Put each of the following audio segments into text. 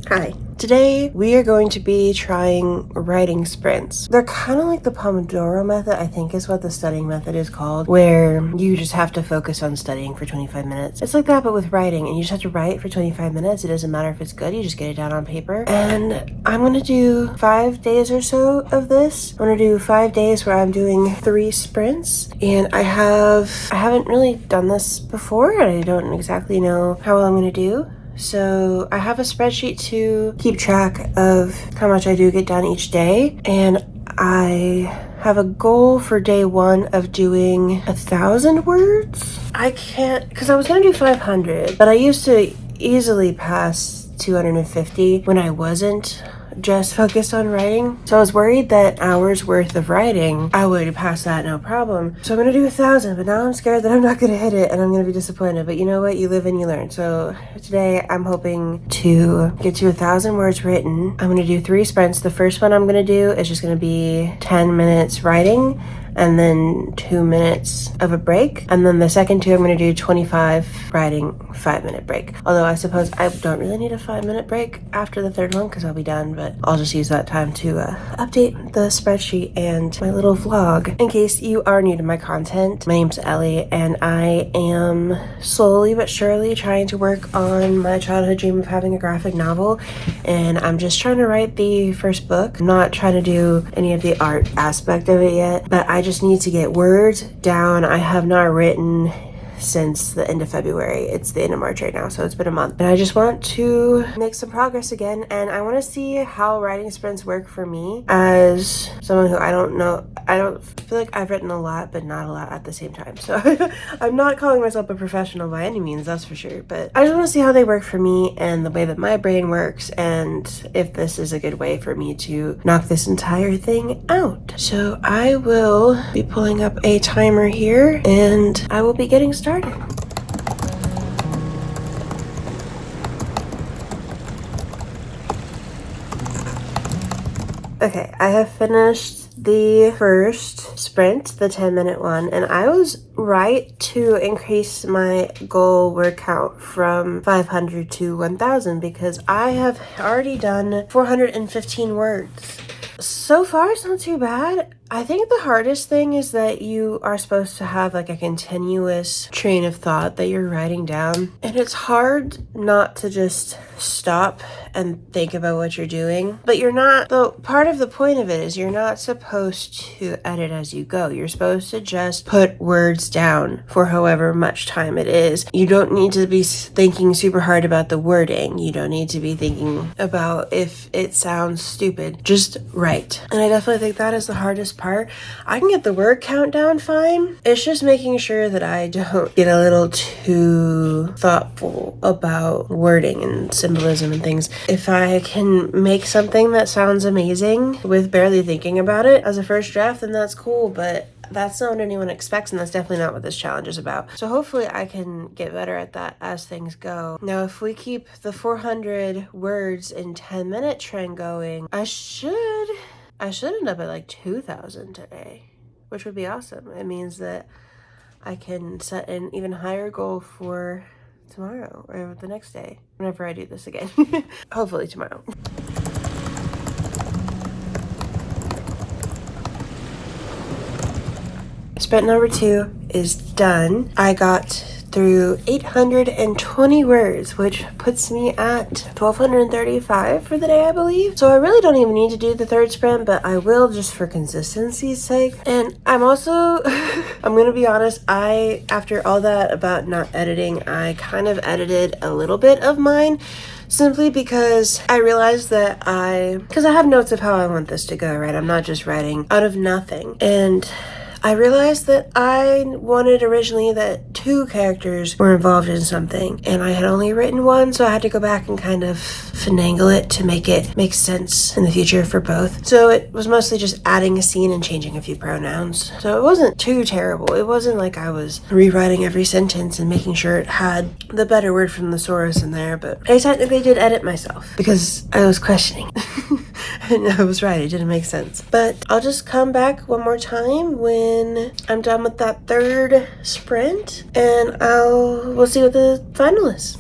Hi. Today we are going to be trying writing sprints. They're kind of like the Pomodoro method, I think is what the studying method is called, where you just have to focus on studying for 25 minutes. It's like that, but with writing, and you just have to write for 25 minutes. It doesn't matter if it's good, you just get it down on paper. And I'm gonna do 5 days or so of this. I'm gonna do 5 days where I'm doing 3 sprints, and I haven't really done this before, and I don't exactly know how well I'm gonna do. So I have a spreadsheet to keep track of how much I do get done each day, and I have a goal for day 1 of doing 1,000 words. I can't, because I was gonna do 500, but I used to easily pass 250 when I wasn't just focused on writing. So I was worried that hours worth of writing, I would pass that no problem. So I'm gonna do 1,000, but now I'm scared that I'm not gonna hit it and I'm gonna be disappointed. But you know what? You live and you learn. So today I'm hoping to get to 1,000 words written. I'm gonna do 3 sprints. The first one I'm gonna do is just gonna be 10 minutes writing and then 2 minutes of a break. And then the second 2, I'm gonna do 25 writing, 5-minute break. Although I suppose I don't really need a 5-minute break after the third one because I'll be done, but I'll just use that time to update the spreadsheet and my little vlog. In case you are new to my content, my name's Ellie, and I am slowly but surely trying to work on my childhood dream of having a graphic novel, and I'm just trying to write the first book. I'm not trying to do any of the art aspect of it yet, but I just need to get words down. I have not written since the end of February. It's the end of March right now, so it's been a month. And I just want to make some progress again, and I want to see how writing sprints work for me as someone who I don't feel like I've written a lot, but not a lot at the same time. So I'm not calling myself a professional by any means, that's for sure, but I just want to see how they work for me and the way that my brain works, and if this is a good way for me to knock this entire thing out. So I will be pulling up a timer here, and I will be getting started. Okay, I have finished the first sprint, the 10-minute one, and I was right to increase my goal word count from 500 to 1,000 because I have already done 415 words. So far, it's not too bad. I think the hardest thing is that you are supposed to have like a continuous train of thought that you're writing down. And it's hard not to just stop and think about what you're doing. But you're not, though, part of the point of it is you're not supposed to edit as you go. You're supposed to just put words down for however much time it is. You don't need to be thinking super hard about the wording. You don't need to be thinking about if it sounds stupid. Just write. And I definitely think that is the hardest part. I can get the word count down fine. It's just making sure that I don't get a little too thoughtful about wording and symbolism and things. If I can make something that sounds amazing with barely thinking about it as a first draft, then that's cool, but that's not what anyone expects, and that's definitely not what this challenge is about. So hopefully I can get better at that as things go. Now, if we keep the 400 words in 10-minute trend going, I should end up at like 2,000 today, which would be awesome. It means that I can set an even higher goal for tomorrow or the next day, whenever I do this again. Hopefully tomorrow. Sprint number 2 is done. I got through 820 words, which puts me at 1,235 for the day, I believe. So I really don't even need to do the third sprint, but I will just for consistency's sake. And I'm also, I'm gonna be honest, after all that about not editing, I kind of edited a little bit of mine, simply because I realized that because I have notes of how I want this to go, right? I'm not just writing out of nothing. And I realized that I wanted originally that 2 characters were involved in something, and I had only written 1, so I had to go back and kind of finagle it to make it make sense in the future for both. So it was mostly just adding a scene and changing a few pronouns. So it wasn't too terrible. It wasn't like I was rewriting every sentence and making sure it had the better word from the source in there, but I technically did edit myself because I was questioning. And I was right, it didn't make sense. But I'll just come back one more time when I'm done with that third sprint, and we'll see what the final is.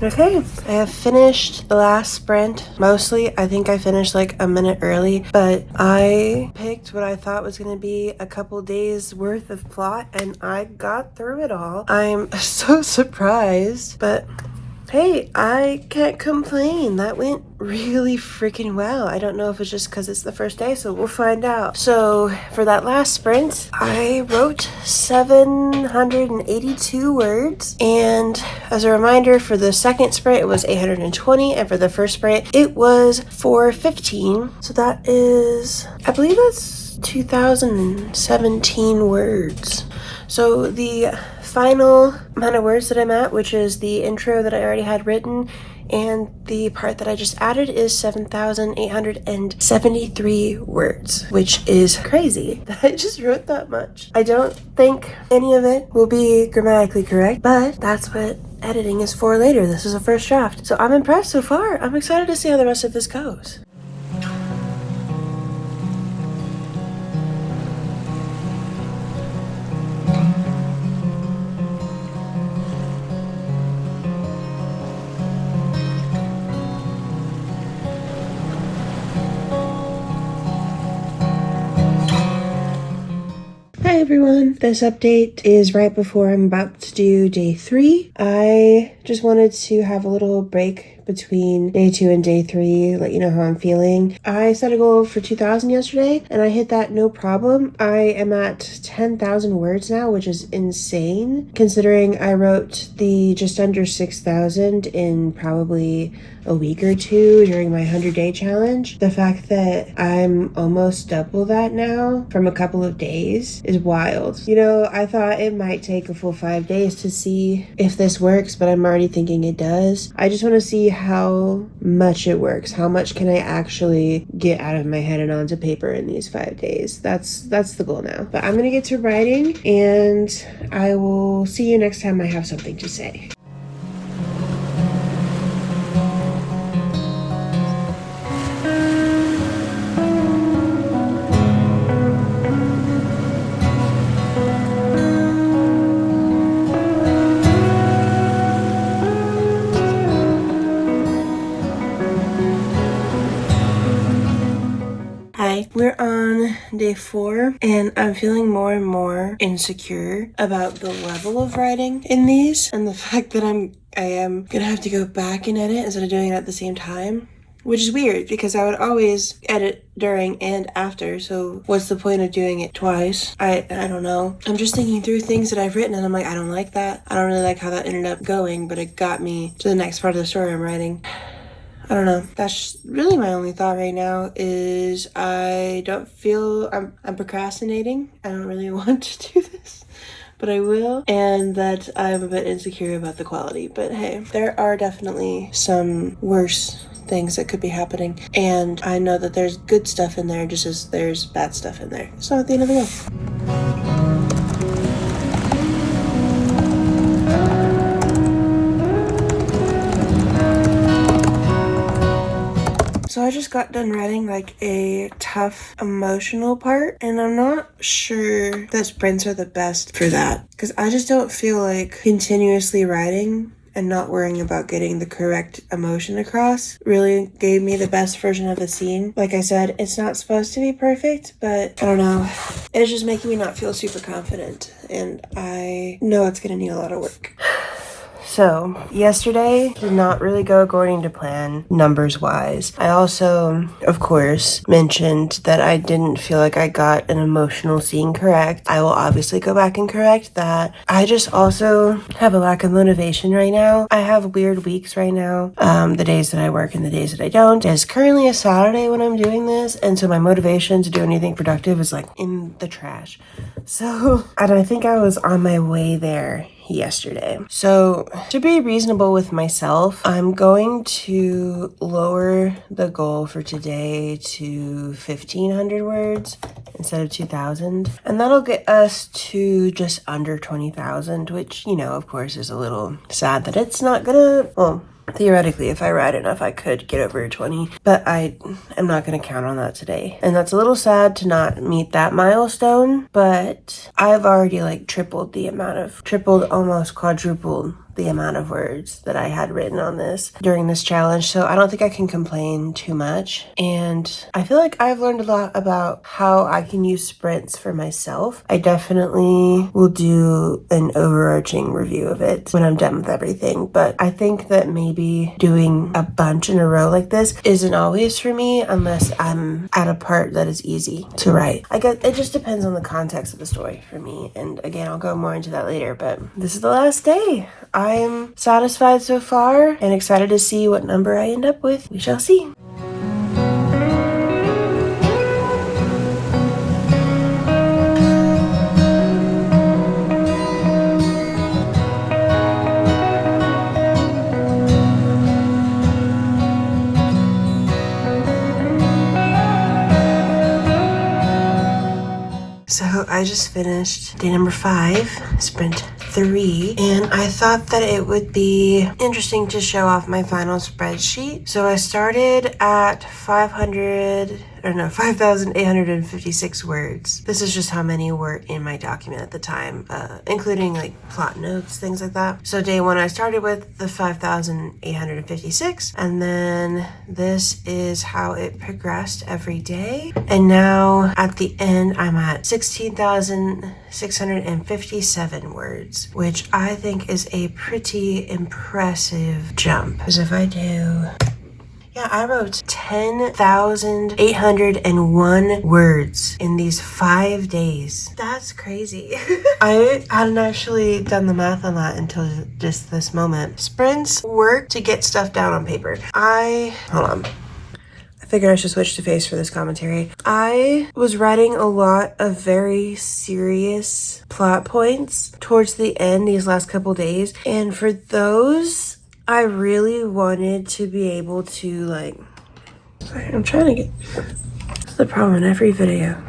Okay, I have finished the last sprint. Mostly, I think I finished like a minute early, but I picked what I thought was going to be a couple days worth of plot, and I got through it all. I'm so surprised, but hey, I can't complain. That went really freaking well. I don't know if it's just because it's the first day, so we'll find out. So for that last sprint, I wrote 782 words. And as a reminder, for the second sprint, it was 820. And for the first sprint, it was 415. So that is, I believe that's 2017 words. So the final amount of words that I'm at, which is the intro that I already had written, and the part that I just added, is 7,873 words, which is crazy that I just wrote that much. I don't think any of it will be grammatically correct, but that's what editing is for later. This is a first draft. So I'm impressed so far. I'm excited to see how the rest of this goes. Hi everyone, this update is right before I'm about to do day 3. I just wanted to have a little break between day 2 and day 3, let you know how I'm feeling. I set a goal for 2,000 yesterday and I hit that no problem. I am at 10,000 words now, which is insane considering I wrote the just under 6,000 in probably a week or two during my 100-day challenge. The fact that I'm almost double that now from a couple of days is wild. You know, I thought it might take a full 5 days to see if this works, but I'm already thinking it does. I just want to see how much it works. How much can I actually get out of my head and onto paper in these 5 days? That's the goal now. But I'm gonna get to writing, and I will see you next time I have something to say. Hi, we're on day 4 and I'm feeling more and more insecure about the level of writing in these and the fact that I am gonna have to go back and edit instead of doing it at the same time. Which is weird because I would always edit during and after, so what's the point of doing it twice? I don't know. I'm just thinking through things that I've written and I'm like, I don't like that. I don't really like how that ended up going, but it got me to the next part of the story I'm writing. I don't know. That's really my only thought right now is I don't feel I'm procrastinating. I don't really want to do this, but I will. And that I'm a bit insecure about the quality. But hey, there are definitely some worse things that could be happening. And I know that there's good stuff in there just as there's bad stuff in there. It's not the end of the world. So I just got done writing like a tough emotional part, and I'm not sure that sprints are the best for that because I just don't feel like continuously writing and not worrying about getting the correct emotion across really gave me the best version of the scene. Like I said, it's not supposed to be perfect, but I don't know. It's just making me not feel super confident, and I know it's gonna need a lot of work. So, yesterday did not really go according to plan, numbers-wise. I also, of course, mentioned that I didn't feel like I got an emotional scene correct. I will obviously go back and correct that. I just also have a lack of motivation right now. I have weird weeks right now. The days that I work and the days that I don't. It's currently a Saturday when I'm doing this, and so my motivation to do anything productive is like in the trash. So, and I think I was on my way there yesterday. So to be reasonable with myself, I'm going to lower the goal for today to 1,500 words instead of 2,000. And that'll get us to just under 20,000, which, you know, of course is a little sad that it's not gonna, well, theoretically, if I write enough, I could get over 20, but I am not going to count on that today. And that's a little sad to not meet that milestone, but I've already like tripled, almost quadrupled the amount of words that I had written on this during this challenge, so I don't think I can complain too much. And I feel like I've learned a lot about how I can use sprints for myself. I definitely will do an overarching review of it when I'm done with everything, but I think that maybe doing a bunch in a row like this isn't always for me unless I'm at a part that is easy to write. I guess it just depends on the context of the story for me, and again, I'll go more into that later, but this is the last day. I'm satisfied so far and excited to see what number I end up with. We shall see. So I just finished day number 5, sprint 3, and I thought that it would be interesting to show off my final spreadsheet. So I started at 5,856 words. This is just how many were in my document at the time, including like plot notes, things like that. So day 1 I started with the 5,856, and then this is how it progressed every day. And now at the end I'm at 16,657 words, which I think is a pretty impressive jump. Because if I do... Yeah, I wrote 10,801 words in these 5 days. That's crazy. I hadn't actually done the math on that until just this moment. Sprints work to get stuff down on paper. Hold on. I figured I should switch to face for this commentary. I was writing a lot of very serious plot points towards the end these last couple days, and for those, I really wanted to be able to, like... Sorry, I'm trying to get... That's the problem in every video.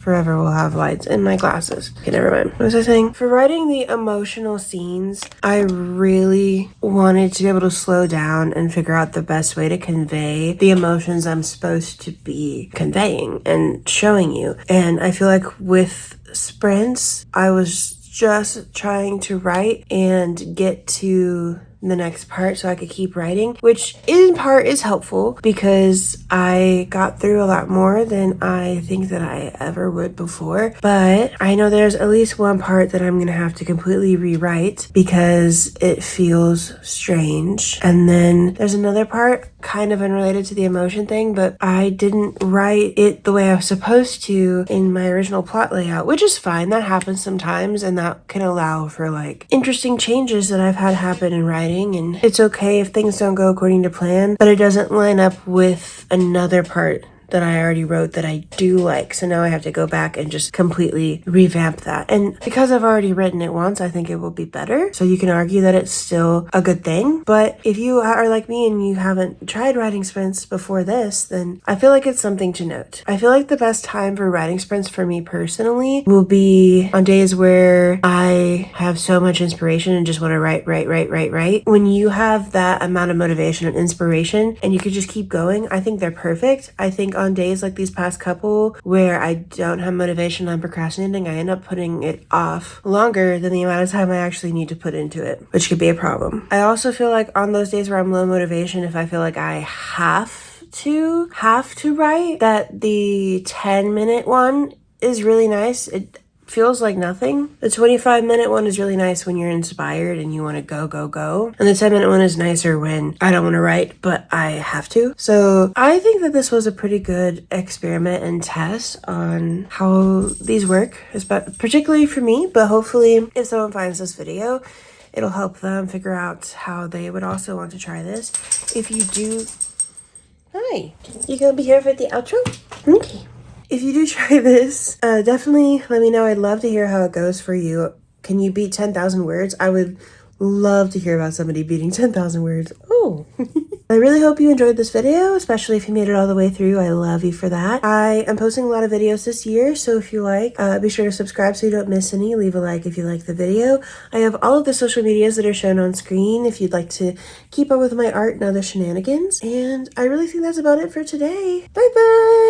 Forever will have lights in my glasses. Okay, never mind. What was I saying? For writing the emotional scenes, I really wanted to be able to slow down and figure out the best way to convey the emotions I'm supposed to be conveying and showing you. And I feel like with sprints, I was just trying to write and get to the next part so I could keep writing, which in part is helpful because I got through a lot more than I think that I ever would before. But I know there's at least one part that I'm gonna have to completely rewrite because it feels strange. And then there's another part kind of unrelated to the emotion thing, but I didn't write it the way I was supposed to in my original plot layout, which is fine. That happens sometimes, and that can allow for like interesting changes that I've had happen in writing. And it's okay if things don't go according to plan, but it doesn't line up with another part that I already wrote that I do like. So now I have to go back and just completely revamp that. And because I've already written it once, I think it will be better. So you can argue that it's still a good thing. But if you are like me and you haven't tried writing sprints before this, then I feel like it's something to note. I feel like the best time for writing sprints for me personally will be on days where I have so much inspiration and just want to write. When you have that amount of motivation and inspiration and you could just keep going, I think they're perfect. I think on days like these past couple where I don't have motivation, I'm procrastinating, I end up putting it off longer than the amount of time I actually need to put into it, which could be a problem. I also feel like on those days where I'm low motivation, if I feel like I have to write, that the 10-minute one is really nice. It feels like nothing. The 25-minute one is really nice when you're inspired and you want to go. And the 10-minute one is nicer when I don't want to write, but I have to. So I think that this was a pretty good experiment and test on how these work, particularly for me, but hopefully if someone finds this video, it'll help them figure out how they would also want to try this. If you do... Hi, you gonna be here for the outro? Okay. If you do try this, definitely let me know. I'd love to hear how it goes for you. Can you beat 10,000 words? I would love to hear about somebody beating 10,000 words. Oh, I really hope you enjoyed this video, especially if you made it all the way through. I love you for that. I am posting a lot of videos this year, so if you like, be sure to subscribe so you don't miss any. Leave a like if you like the video. I have all of the social medias that are shown on screen if you'd like to keep up with my art and other shenanigans. And I really think that's about it for today. Bye bye!